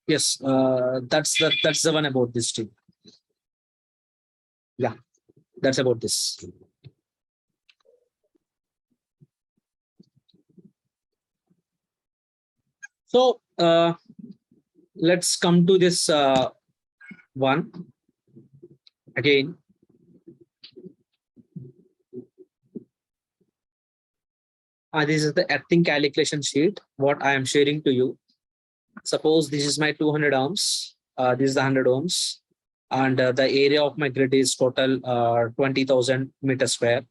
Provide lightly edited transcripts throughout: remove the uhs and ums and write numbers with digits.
Yes, that's the one about this team. Yeah, that's about this. So let's come to this one again. This is the earthing calculation sheet. What I am sharing to you. Suppose this is my 200 ohms. This is the 100 ohms, and the area of my grid is total 20,000 meters square.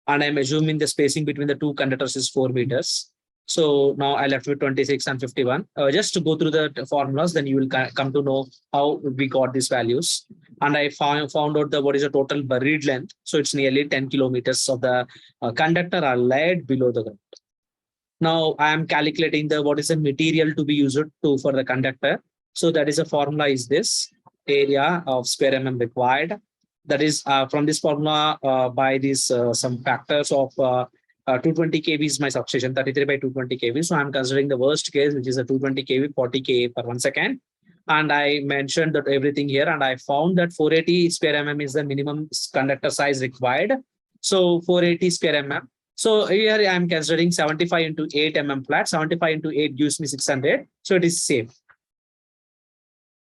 And I'm assuming the spacing between the two conductors is 4 meters. So now I left with 26 and 51. Just to go through the formulas, then you will come to know how we got these values. And I found out what is the total buried length. So it's nearly 10 kilometers of the conductor are laid below the ground. Now I am calculating the what is the material to be used to for the conductor. So that is a formula is this area of square mm required. That is from this formula by these some factors of 220 kV is my substation, 33 by 220 kV. So I'm considering the worst case, which is a 220 kV, 40 kV per 1 second. And I mentioned that everything here, and I found that 480 square mm is the minimum conductor size required. So 480 square mm. So here I am considering 75 into 8 mm flat. 75 into 8 gives me 600. So it is safe.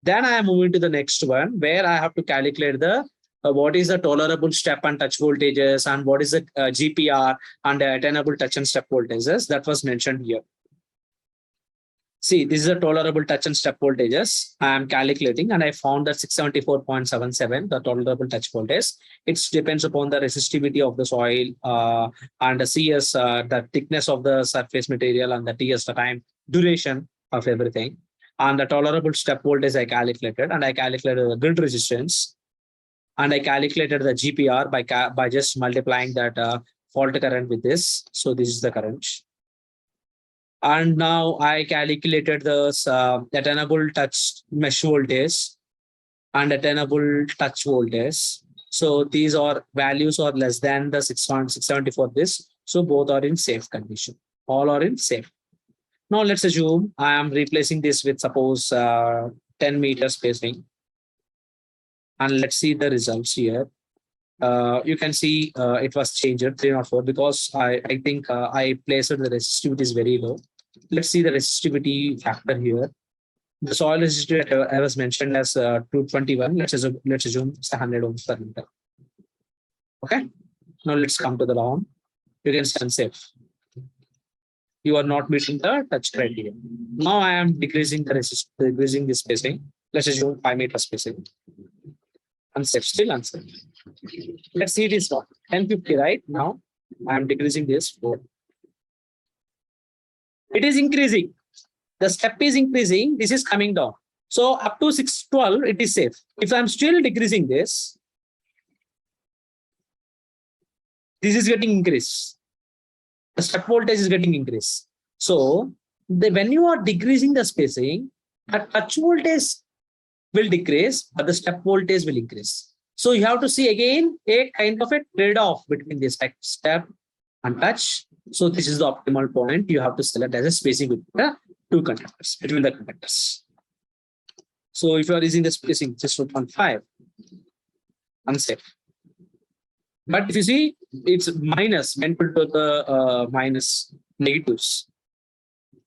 Then I am moving to the next one where I have to calculate the what is the tolerable step and touch voltages and what is the GPR and attainable touch and step voltages that was mentioned here. See, this is a tolerable touch and step voltages I am calculating, and I found that 674.77, the tolerable touch voltage. It depends upon the resistivity of the soil and the CS, the thickness of the surface material, and the TS, the time duration of everything. And the tolerable step voltage I calculated, and I calculated the grid resistance, and I calculated the GPR by just multiplying that fault current with this. So this is the current. And now I calculated the attainable touch mesh voltage and attainable touch voltage. So these are values are less than the 674 this. So both are in safe condition. All are in safe. Now let's assume I am replacing this with suppose 10 meter spacing. And let's see the results here. You can see it was changed 304 because I think I placed the resistivity is very low. Let's see the resistivity factor here. The soil resistivity I was mentioned as 221. Let's assume it's 100 ohms per meter. Okay. Now let's come to the lawn. You can see unsafe. You are not meeting the touch criteria. Now I am decreasing the decreasing the spacing. Let's assume 5 meter spacing. Unsafe, still unsafe. Let's see this one. 1050, right? Now I am decreasing this 4. It is increasing. The step is increasing. This is coming down. So up to 612, it is safe. If I'm still decreasing this, this is getting increased. The step voltage is getting increased. So when you are decreasing the spacing, the touch voltage will decrease, but the step voltage will increase. So you have to see again a kind of a trade-off between this step and touch. So this is the optimal point. You have to select as a spacing between the two conductors, between the conductors. So if you are using the spacing just 1.5, unsafe. But if you see, it's minus, meant to the minus negatives.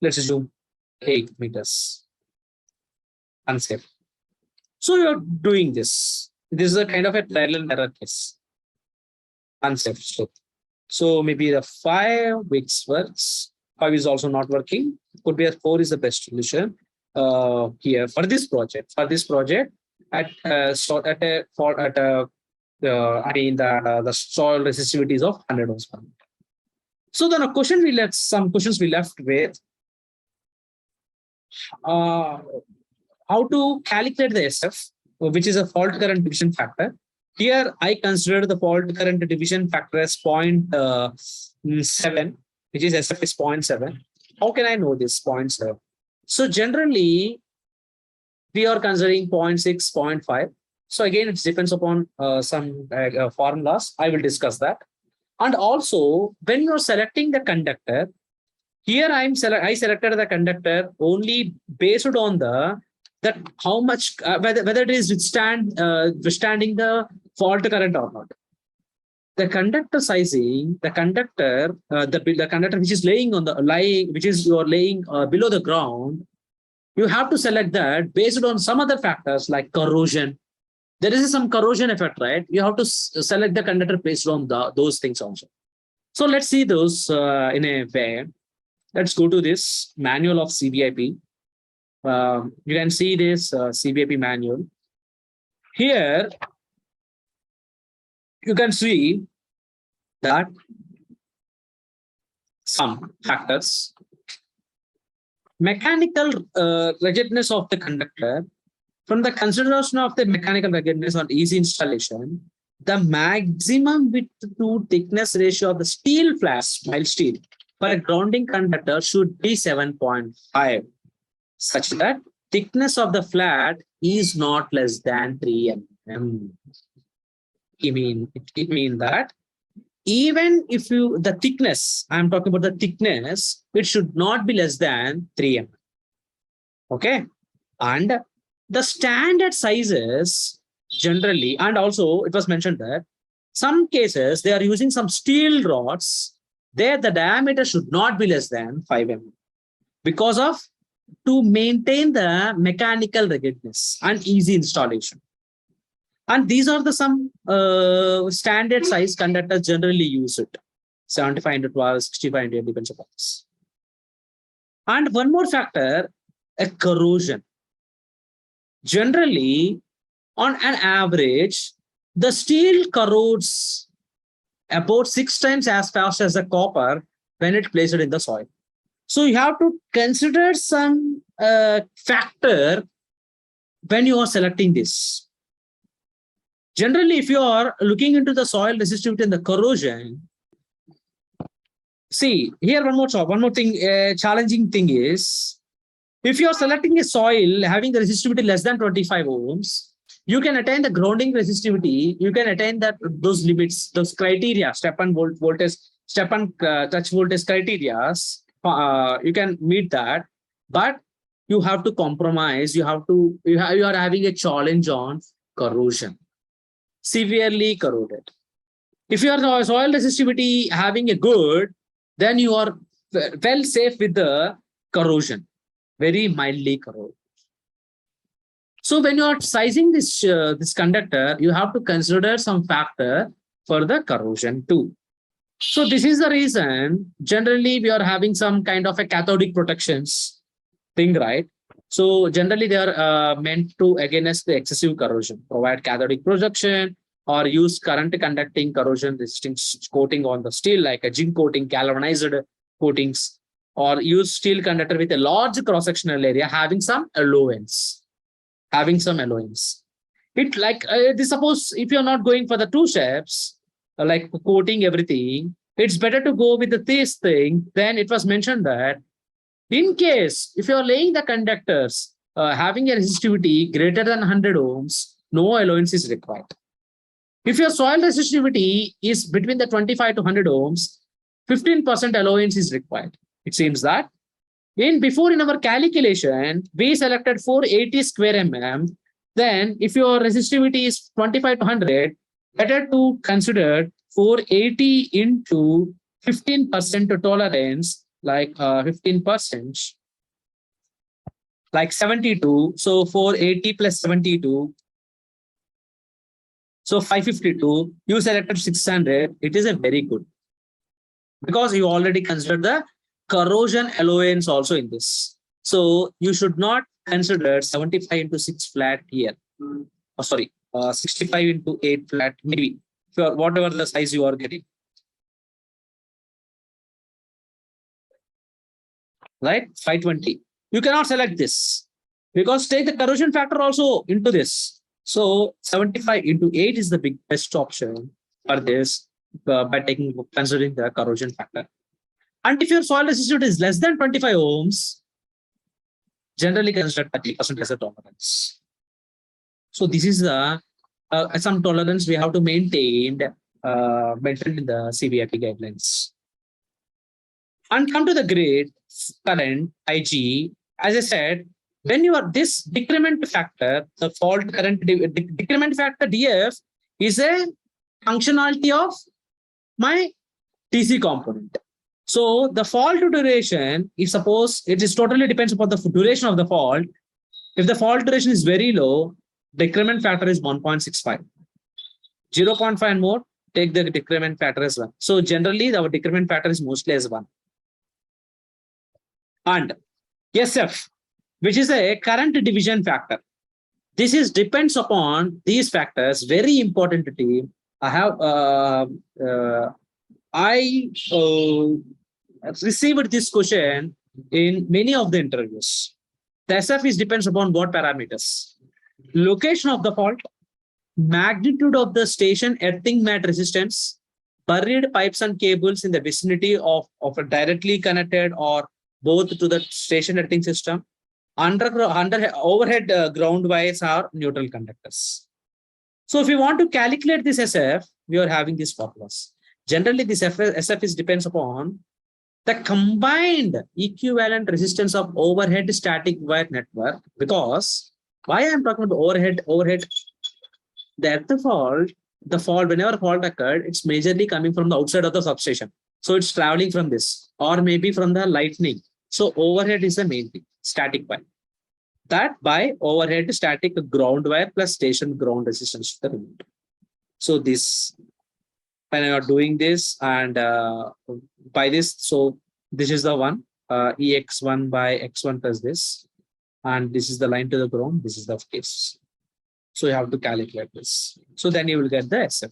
Let's assume 8 meters. Unsafe. So you're doing this. This is a kind of a trial and error case. Unsafe slope. So maybe the 5 weeks works. 5 is also not working. Could be a 4 is the best solution here for this project. For this project, the soil resistivity is of 100 ohms per meter. So then some questions we left with how to calculate the SF, which is a fault current division factor. Here I consider the fault current division factor as 0.7, which is SF is 0.7. How can I know this 0.7? So generally, we are considering 0.6, 0.5. So again, it depends upon some formulas. I will discuss that. And also, when you are selecting the conductor, here I selected the conductor only based on the that how much whether it is withstanding the fault current or not. The conductor sizing, the conductor which is which is you are laying below the ground, you have to select that based on some other factors like corrosion. There is some corrosion effect, right? You have to select the conductor based on those things also. So let's see those in a way. Let's go to this manual of CBIP. You can see this CBIP manual. Here, you can see that some factors. Mechanical ruggedness of the conductor. From the consideration of the mechanical ruggedness on easy installation, the maximum width to thickness ratio of the steel flash, mild steel, for a grounding conductor should be 7.5, such that thickness of the flat is not less than 3 mm. It means that even if the thickness, I'm talking about the thickness, it should not be less than 3 mm. Okay. And the standard sizes generally, and also it was mentioned that some cases they are using some steel rods, there the diameter should not be less than 5 mm because of to maintain the mechanical ruggedness and easy installation. And these are the some standard size conductors generally use it. 75 into 12, 65 into 8, depends upon this. And one more factor, a corrosion. Generally, on an average, the steel corrodes about 6 times as fast as the copper when it placed in the soil. So you have to consider some factor when you are selecting this. Generally, if you are looking into the soil resistivity and the corrosion, see here one more thing, challenging thing is, if you are selecting a soil having the resistivity less than 25 ohms, you can attain the grounding resistivity. You can attain those limits, those criteria, step and voltage, step and touch voltage criteria. You can meet that, but you have to compromise. You are having a challenge on corrosion, severely corroded. If your soil resistivity having a good, then you are well safe with the corrosion, very mildly corroded. So when you are sizing this conductor, you have to consider some factor for the corrosion too. So this is the reason generally we are having some kind of a cathodic protections thing, right? So generally they are meant to against the excessive corrosion, provide cathodic protection or use current conducting corrosion resisting coating on the steel like a zinc coating, galvanized coatings, or use steel conductor with a large cross-sectional area having some allowance. It like suppose if you're not going for the 2 steps, like coating everything, it's better to go with this thing. Then it was mentioned that in case if you're laying the conductors having a resistivity greater than 100 ohms, no allowance is required. If your soil resistivity is between the 25 to 100 ohms, 15% allowance is required. It seems that in our calculation, we selected 480 square mm. Then if your resistivity is 25 to 100, better to consider 480 into 15% tolerance, like 15%, like 72. So 480 plus 72. So 552, you selected 600. It is a very good, because you already considered the corrosion allowance also in this. So you should not consider 75 into 6 flat here. 65 into 8 flat, maybe for whatever the size you are getting. Right? 520. You cannot select this because take the corrosion factor also into this. So 75 into 8 is the best option for this by considering the corrosion factor. And if your soil resistivity is less than 25 ohms, generally consider 30% as a tolerance. So this is the some tolerance we have to maintain mentioned in the CBIP guidelines. And come to the grade, current, IG. As I said, When you are this decrement factor, the fault current decrement factor DF is a functionality of my TC component. So the fault duration, if suppose it is totally depends upon the duration of the fault. If the fault duration is very low, decrement factor is 1.65. 0.5 and more, take the decrement factor as 1. So generally, our decrement factor is mostly as 1. And SF, which is a current division factor. This is depends upon these factors. Very important to team. I have received this question in many of the interviews. The SF is depends upon what parameters? Location of the fault, magnitude of the station earthing mat resistance, buried pipes and cables in the vicinity of a directly connected or both to the station earthing system, overhead ground wires are neutral conductors. So if you want to calculate this SF, we are having these formulas. Generally, this SF is depends upon the combined equivalent resistance of overhead static wire network. Because why I am talking about overhead, the fault, whenever fault occurred, it's majorly coming from the outside of the substation. So it's traveling from this, or maybe from the lightning. So overhead is the main thing, static wire. That by overhead static ground wire plus station ground resistance to the remote. So this, when you are doing this and by this, so this is the one, EX1 by X1 plus this, and this is the line to the ground, this is the case. So you have to calculate this. So then you will get the SF.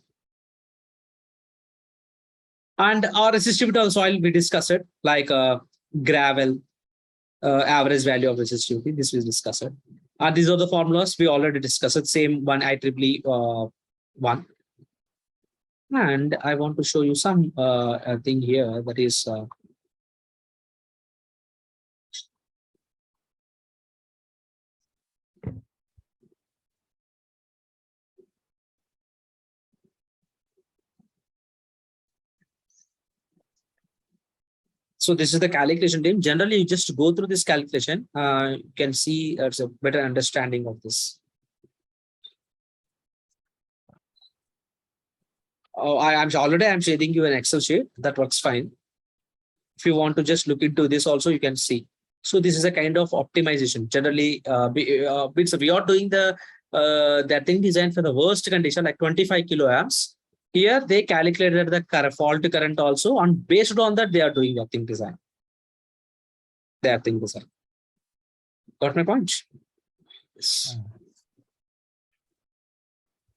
And our resistivity of the soil, we discussed it, like gravel, average value of resistivity, this we discussed it. And these are the formulas we already discussed it, same one IEEE 1. And I want to show you some thing here that is so this is the calculation team. Generally, you just go through this calculation. You can see there's a better understanding of this. Oh, I'm shading you an Excel sheet. That works fine. If you want to just look into this also, you can see. So this is a kind of optimization. Generally, we are doing that thing design for the worst condition, like 25 kiloamps. Here they calculated the fault current also, and based on that, they are doing that thing design. Their thing design. Got my point? Yes.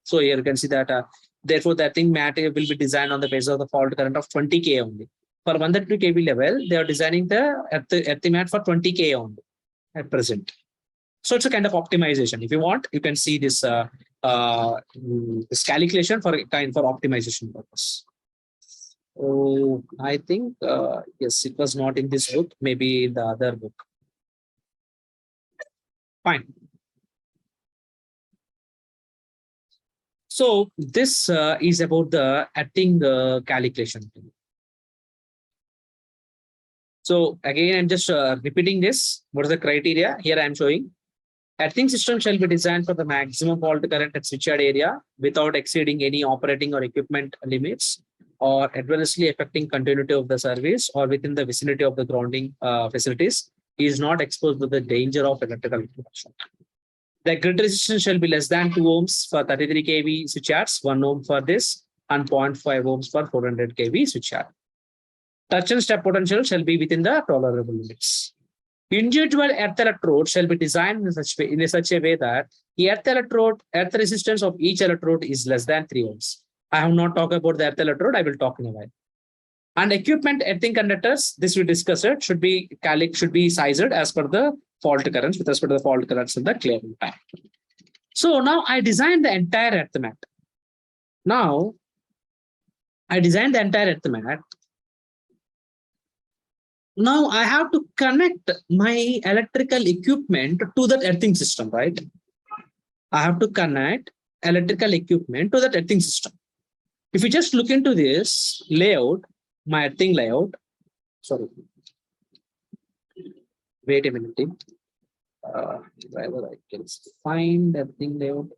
So here you can see that therefore that thing mat will be designed on the basis of the fault current of 20K only. For 132 kV level, they are designing the earthing mat for 20K only at present. So it's a kind of optimization. If you want, you can see this this calculation for optimization purpose. Oh, I think yes, it was not in this book, maybe in the other book. Fine. So this is about the earthing calculation. So again, I'm just repeating this. What is the criteria? Here I am showing. Earthing system shall be designed for the maximum fault current at switchyard area without exceeding any operating or equipment limits or adversely affecting continuity of the service or within the vicinity of the grounding facilities. Is not exposed to the danger of electrical conduction. The grid resistance shall be less than 2 ohms for 33 kV switchyards, 1 ohm for this, and 0.5 ohms for 400 kV switchyard. Touch and step potential shall be within the tolerable limits. Individual earth electrode shall be designed in such a way that the earth resistance of each electrode is less than 3 ohms. I have not talked about the earth electrode. I will talk in a while. And equipment earthing conductors, this we discussed it, should be sized as per the fault currents with respect to the fault currents in the clearing time. So now I designed the entire earth mat. Now I designed the entire earth mat. Now I have to connect my electrical equipment to that earthing system, right? I have to connect electrical equipment to that earthing system. If you just look into this layout, my earthing layout, sorry, wait a minute. whether I can find everything layout.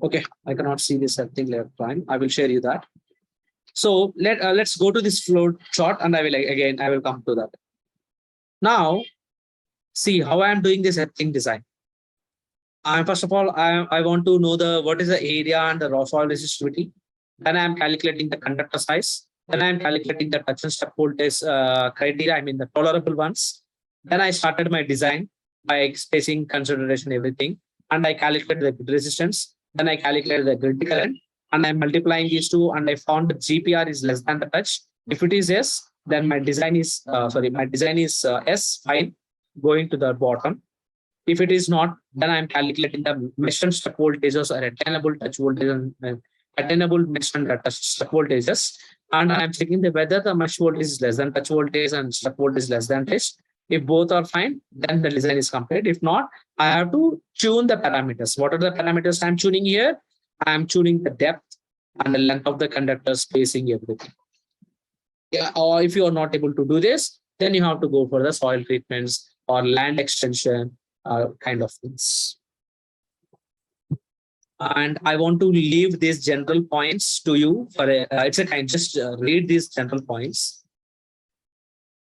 Okay, I cannot see this everything layout prime. I will share you that. So let's go to this flow chart, and I will come to that. Now, see how I am doing this everything design. First of all, I want to know what is the area and the raw soil resistivity. Then I am calculating the conductor size. Then I am calculating the touch and step voltage criteria. I mean the tolerable ones. Then I started my design by spacing consideration everything, and I calculated the grid resistance. Then I calculated the grid current, and I'm multiplying these two, and I found the GPR is less than the touch. If it is yes, then my design is S, fine, going to the bottom. If it is not, then I'm calculating the mesh and step voltages or attainable touch voltage and attainable mesh and touch step voltages. And I'm checking whether the mesh voltage is less than touch voltage and step voltage is less than touch. If both are fine, then the design is complete. If not, I have to tune the parameters. What are the parameters I'm tuning here? I'm tuning the depth and the length of the conductor, spacing, everything. Yeah, or if you are not able to do this, then you have to go for the soil treatments or land extension kind of things. And I want to leave these general points to you for it's a kind, just read these general points.